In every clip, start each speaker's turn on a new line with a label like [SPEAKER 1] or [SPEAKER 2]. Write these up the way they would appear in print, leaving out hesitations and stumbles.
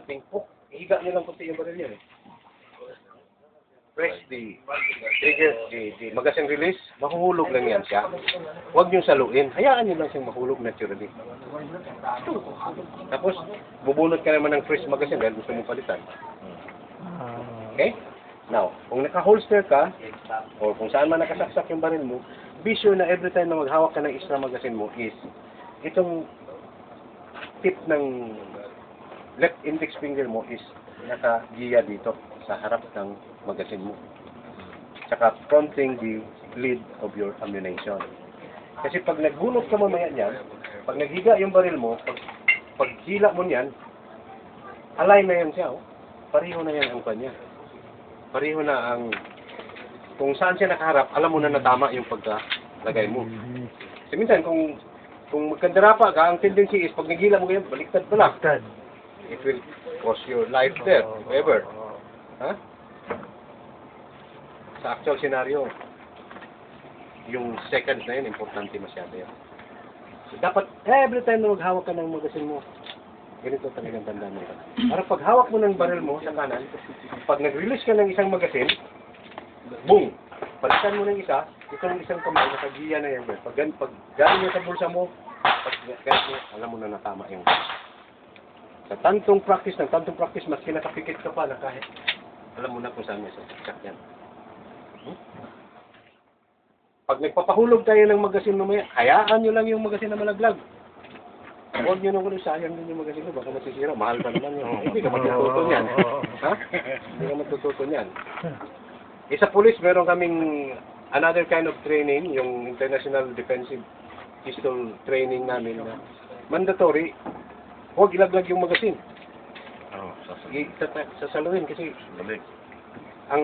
[SPEAKER 1] something, higa nyo lang kunti yung baril yan eh. Press the trigger, the magazine release, mahuhulog lang yan siya. Huwag nyo saluin. Hayaan nyo lang siyang mahulog naturally. Tapos, bubunot ka naman ng fresh magazine dahil gusto mong palitan. Okay? Now, kung naka-holster ka, o kung saan man nakasaksak yung baril mo, be sure na every time na maghawak ka ng extra magazine mo is, itong tip ng left index finger mo is naka-giya dito sa harap ng magazine mo. Tsaka fronting the lid of your ammunition. Kasi pag nagbunot ka mamaya niyan, pag naghiga yung baril mo, pag hila mo niyan, align na yan siya. Oh. Pareho na yan ang kanya. Pareho na ang, kung saan siya nakaharap, alam mo na natama yung pagkalagay mo. Kasi minsan, kung magkandarapa ka, ang tendency is, pag naghila mo ganyan, baliktad pala. It will cost your life there, if ever. Ha? Sa actual scenario, yung seconds na yun, importante masyado yan. So, dapat, every time na maghawak ka ng magazine mo, ganito talagang tandaan mo. Para pag hawak mo ng barrel mo sa kanan, pag nag-release ka ng isang magazine, boom! Palitan mo ng isa, itong isang kamay, nakagiya na yan. Pag galing yan sa bulsa mo, pag galing alam mo na natama yung sa tantong practice, mas kinakapikit ka pa na kahit alam mo na kung saan may sasaksak yan. Pag nagpapahulog tayo ng magazine mamaya, hayaan nyo lang yung magazine na malaglag. Huwag nyo nung sayang din yung magazine ko, baka masisira, mahal pa naman yun. Hindi ka matututo niyan. Ha? Hindi ka matututo niyan. Sa police, meron kaming another kind of training, yung International Defensive Pistol Training namin na mandatory, huwag ilaglag yung magazine. Sasaluhin kasi ang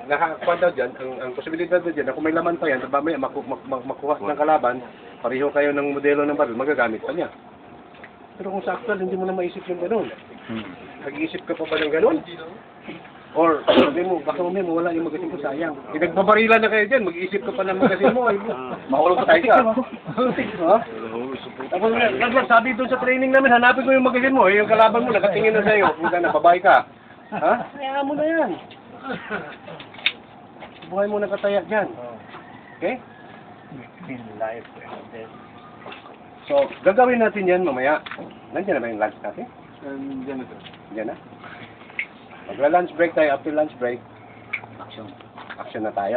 [SPEAKER 1] nakakuha daw dyan, ang posibilidad daw dyan, na kung may laman pa yan, mamaya makuha ng kalaban, pareho kayo ng modelo ng baril, magagamit pa niya. Pero kung sa actual, hindi mo na maisip yung gano'n. Nag-iisip ka pa ba ng gano'n? Or, sabi mo, baka mamaya mawala yung magazine ko, sayang. Nagbabarila na kayo dyan, mag-iisip ka pa ng magazine mo, ay makulong pa tayo ka. Ha? Tapos, sabi doon sa training namin, hanapin ko yung magazine mo, yung kalaban mo, nakatingin na sa'yo, kung ka na, babae ka. Ha? Hayaan mo na yan. Buhay mo nakataya dyan. Okay? So, gagawin natin yan mamaya. Nandiyan na ba yung lunch natin? Nandiyan na. Nandiyan na? Magla-lunch break tayo. After lunch break, action na tayo.